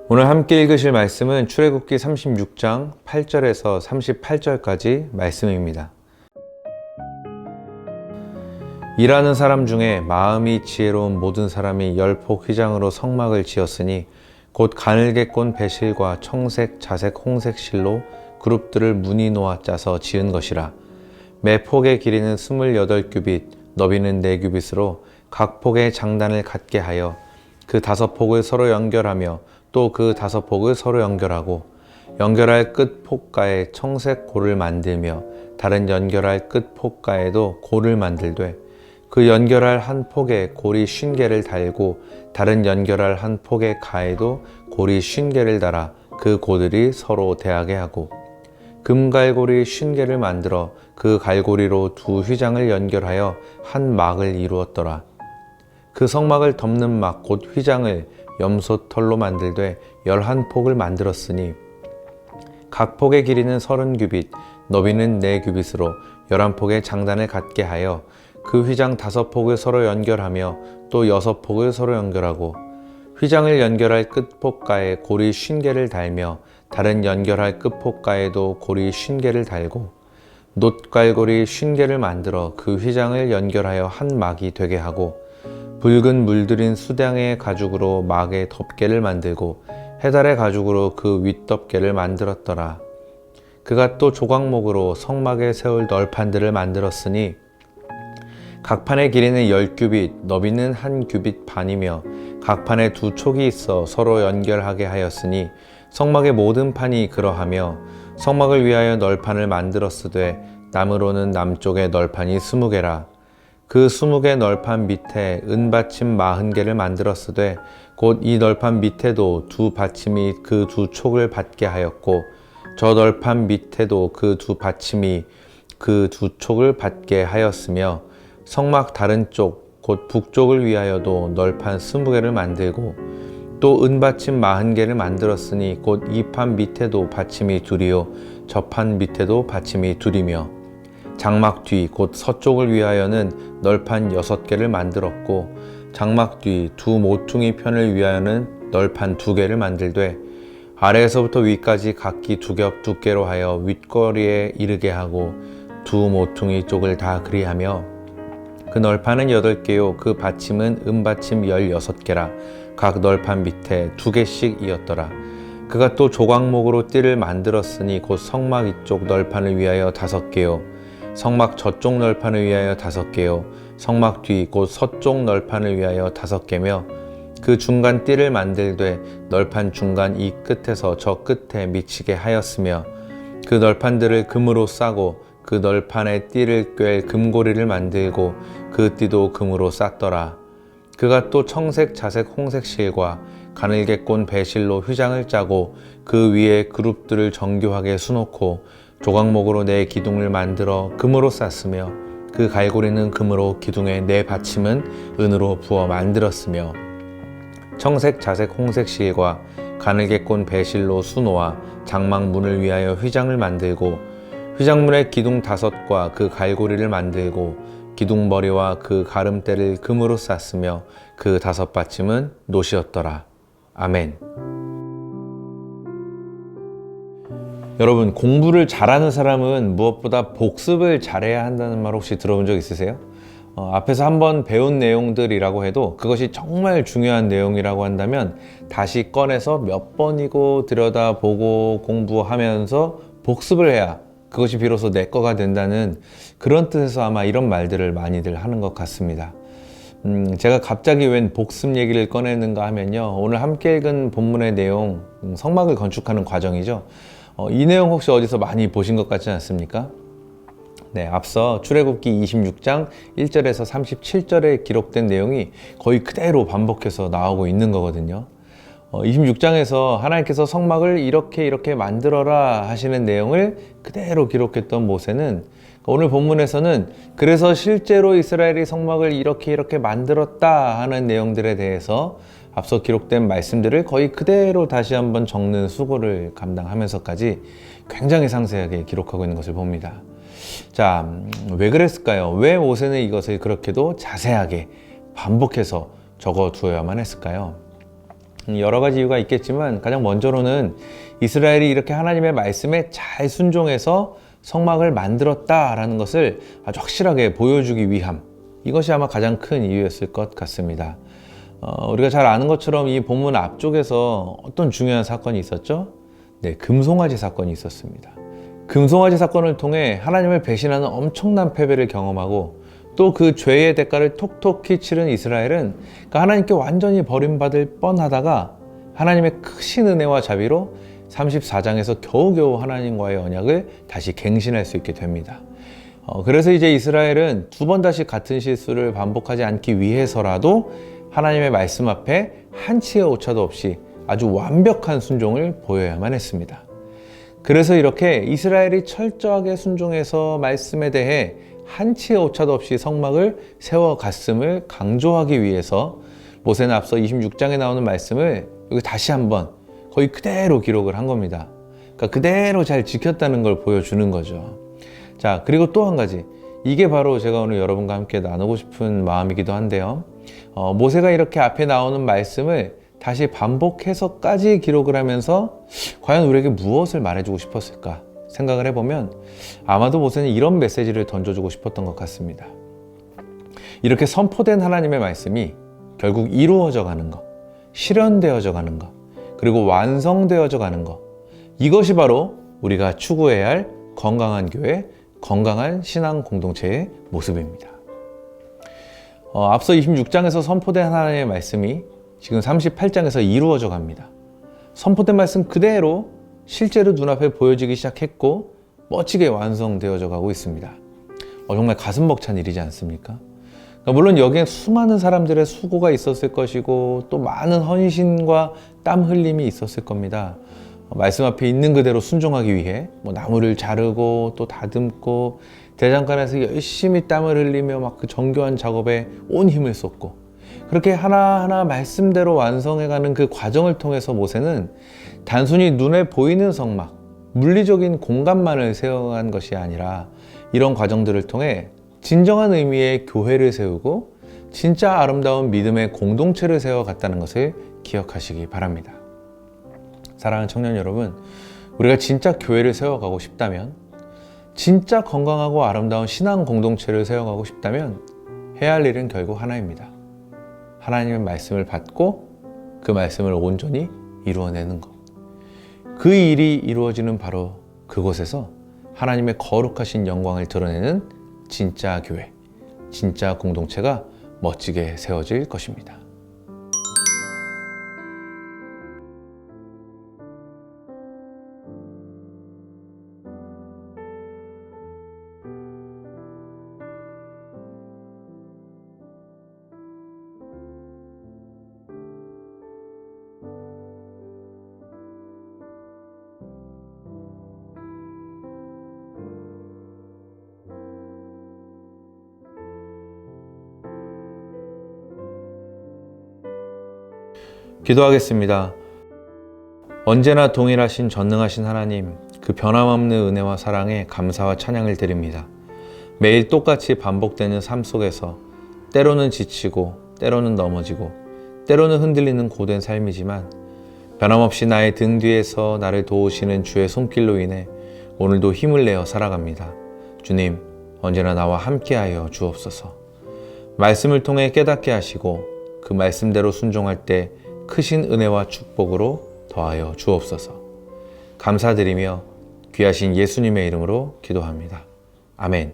오늘 함께 읽으실 말씀은 출애굽기 36장 8절에서 38절까지 말씀입니다. 일하는 사람 중에 마음이 지혜로운 모든 사람이 열폭 휘장으로 성막을 지었으니 곧 가늘게 꼰 배실과 청색, 자색, 홍색 실로 그룹들을 무늬 놓아 짜서 지은 것이라. 매 폭의 길이는 28규빗, 너비는 4규빗으로 각 폭의 장단을 갖게 하여 그 5폭을 서로 연결하며 또 그 5폭을 서로 연결하고 연결할 끝 폭가에 청색 골을 만들며 다른 연결할 끝 폭가에도 골을 만들되 그 연결할 한 폭에 골이 50개를 달고 다른 연결할 한 폭의 가에도 골이 50개를 달아 그 고들이 서로 대하게 하고 금갈고리 50개를 만들어 그 갈고리로 두 휘장을 연결하여 한 막을 이루었더라. 그 성막을 덮는 막 곧 휘장을 염소털로 만들되 11폭을 만들었으니 각 폭의 길이는 30규빗, 너비는 4규빗으로 11폭의 장단을 갖게 하여 그 휘장 5폭을 서로 연결하며 또 6폭을 서로 연결하고 휘장을 연결할 끝 폭가에 고리 50개를 달며 다른 연결할 끝 폭가에도 고리 50개를 달고 놋갈고리 50개를 만들어 그 휘장을 연결하여 한 막이 되게 하고 붉은 물들인 수량의 가죽으로 막의 덮개를 만들고 해달의 가죽으로 그 윗덮개를 만들었더라. 그가 또 조각목으로 성막에 세울 널판들을 만들었으니 각 판의 길이는 10규빗, 너비는 1규빗 반이며 각 판에 2촉이 있어 서로 연결하게 하였으니 성막의 모든 판이 그러하며 성막을 위하여 널판을 만들었으되 나무로는 남쪽에 널판이 20개라. 그 20개 널판 밑에 은받침 40개를 만들었으되 곧 이 널판 밑에도 두 받침이 그 2촉을 받게 하였고 저 널판 밑에도 그 두 받침이 그 2촉을 받게 하였으며 성막 다른 쪽, 곧 북쪽을 위하여도 널판 20개를 만들고 또 은받침 40개를 만들었으니 곧 이 판 밑에도 받침이 둘이요 저 판 밑에도 받침이 둘이며 장막 뒤, 곧 서쪽을 위하여는 널판 6개를 만들었고 장막 뒤 두 모퉁이 편을 위하여는 널판 2개를 만들되 아래에서부터 위까지 각기 2겹 두께로 하여 윗거리에 이르게 하고 두 모퉁이 쪽을 다 그리하며 그 널판은 8개요 그 받침은 은받침 16개라. 각 널판 밑에 2개씩 이었더라. 그가 또 조각목으로 띠를 만들었으니 곧 성막 이쪽 널판을 위하여 5개요 성막 저쪽 널판을 위하여 5개요 성막 뒤 곧 서쪽 널판을 위하여 5개며 그 중간 띠를 만들되 널판 중간 이 끝에서 저 끝에 미치게 하였으며 그 널판들을 금으로 싸고 그 널판에 띠를 꿰 금고리를 만들고 그 띠도 금으로 쌌더라. 그가 또 청색, 자색, 홍색 실과 가늘게 꼰 배실로 휘장을 짜고 그 위에 그룹들을 정교하게 수놓고 조각목으로 4기둥을 만들어 금으로 쌌으며 그 갈고리는 금으로 기둥의 4받침은 은으로 부어 만들었으며 청색, 자색, 홍색 실과 가늘게 꼰 배실로 수놓아 장막문을 위하여 휘장을 만들고 휘장문의 기둥 5과 그 갈고리를 만들고 기둥머리와 그 가름대를 금으로 쌌으며 그 5받침은 놋이었더라. 아멘. 여러분, 공부를 잘하는 사람은 무엇보다 복습을 잘해야 한다는 말 혹시 들어본 적 있으세요? 앞에서 한번 배운 내용들이라고 해도 그것이 정말 중요한 내용이라고 한다면 다시 꺼내서 몇 번이고 들여다보고 공부하면서 복습을 해야 그것이 비로소 내 거가 된다는 그런 뜻에서 아마 이런 말들을 많이들 하는 것 같습니다. 제가 갑자기 웬 복습 얘기를 꺼내는가 하면요, 오늘 함께 읽은 본문의 내용, 성막을 건축하는 과정이죠. 이 내용 혹시 어디서 많이 보신 것 같지 않습니까? 네, 앞서 출애굽기 26장 1절에서 37절에 기록된 내용이 거의 그대로 반복해서 나오고 있는 거거든요. 26장에서 하나님께서 성막을 이렇게 만들어라 하시는 내용을 그대로 기록했던 모세는 오늘 본문에서는 그래서 실제로 이스라엘이 성막을 이렇게 만들었다 하는 내용들에 대해서 앞서 기록된 말씀들을 거의 그대로 다시 한번 적는 수고를 감당하면서까지 굉장히 상세하게 기록하고 있는 것을 봅니다. 자, 왜 그랬을까요? 왜 모세는 이것을 그렇게도 자세하게 반복해서 적어두어야만 했을까요? 여러 가지 이유가 있겠지만 가장 먼저로는 이스라엘이 이렇게 하나님의 말씀에 잘 순종해서 성막을 만들었다라는 것을 아주 확실하게 보여주기 위함, 이것이 아마 가장 큰 이유였을 것 같습니다. 우리가 잘 아는 것처럼 이 본문 앞쪽에서 어떤 중요한 사건이 있었죠? 네, 금송아지 사건이 있었습니다. 금송아지 사건을 통해 하나님을 배신하는 엄청난 패배를 경험하고 또 그 죄의 대가를 톡톡히 치른 이스라엘은 하나님께 완전히 버림받을 뻔하다가 하나님의 크신 은혜와 자비로 34장에서 겨우겨우 하나님과의 언약을 다시 갱신할 수 있게 됩니다. 그래서 이제 이스라엘은 두 번 다시 같은 실수를 반복하지 않기 위해서라도 하나님의 말씀 앞에 한치의 오차도 없이 아주 완벽한 순종을 보여야만 했습니다. 그래서 이렇게 이스라엘이 철저하게 순종해서 말씀에 대해 한치의 오차도 없이 성막을 세워갔음을 강조하기 위해서 모세는 앞서 26장에 나오는 말씀을 여기 다시 한번 거의 그대로 기록을 한 겁니다. 그러니까 그대로 잘 지켰다는 걸 보여주는 거죠. 자, 그리고 또 한 가지, 이게 바로 제가 오늘 여러분과 함께 나누고 싶은 마음이기도 한데요. 모세가 이렇게 앞에 나오는 말씀을 다시 반복해서까지 기록을 하면서 과연 우리에게 무엇을 말해주고 싶었을까 생각을 해보면 아마도 모세는 이런 메시지를 던져주고 싶었던 것 같습니다. 이렇게 선포된 하나님의 말씀이 결국 이루어져 가는 것, 실현되어져 가는 것, 그리고 완성되어져 가는 것, 이것이 바로 우리가 추구해야 할 건강한 교회, 건강한 신앙 공동체의 모습입니다. 앞서 26장에서 선포된 하나님의 말씀이 지금 38장에서 이루어져 갑니다. 선포된 말씀 그대로 실제로 눈앞에 보여지기 시작했고 멋지게 완성되어져 가고 있습니다. 정말 가슴 벅찬 일이지 않습니까? 물론 여기에 수많은 사람들의 수고가 있었을 것이고 또 많은 헌신과 땀 흘림이 있었을 겁니다. 말씀 앞에 있는 그대로 순종하기 위해 나무를 자르고 또 다듬고 대장간에서 열심히 땀을 흘리며 막 그 정교한 작업에 온 힘을 쏟고 그렇게 하나하나 말씀대로 완성해가는 그 과정을 통해서 모세는 단순히 눈에 보이는 성막, 물리적인 공간만을 세워간 것이 아니라 이런 과정들을 통해 진정한 의미의 교회를 세우고 진짜 아름다운 믿음의 공동체를 세워갔다는 것을 기억하시기 바랍니다. 사랑하는 청년 여러분, 우리가 진짜 교회를 세워가고 싶다면, 진짜 건강하고 아름다운 신앙 공동체를 세워가고 싶다면 해야 할 일은 결국 하나입니다. 하나님의 말씀을 받고 그 말씀을 온전히 이루어내는 것. 그 일이 이루어지는 바로 그곳에서 하나님의 거룩하신 영광을 드러내는 진짜 교회, 진짜 공동체가 멋지게 세워질 것입니다. 기도하겠습니다. 언제나 동일하신 전능하신 하나님, 그 변함없는 은혜와 사랑에 감사와 찬양을 드립니다. 매일 똑같이 반복되는 삶 속에서 때로는 지치고 때로는 넘어지고 때로는 흔들리는 고된 삶이지만 변함없이 나의 등 뒤에서 나를 도우시는 주의 손길로 인해 오늘도 힘을 내어 살아갑니다. 주님, 언제나 나와 함께하여 주옵소서. 말씀을 통해 깨닫게 하시고 그 말씀대로 순종할 때 크신 은혜와 축복으로 더하여 주옵소서. 감사드리며 귀하신 예수님의 이름으로 기도합니다. 아멘.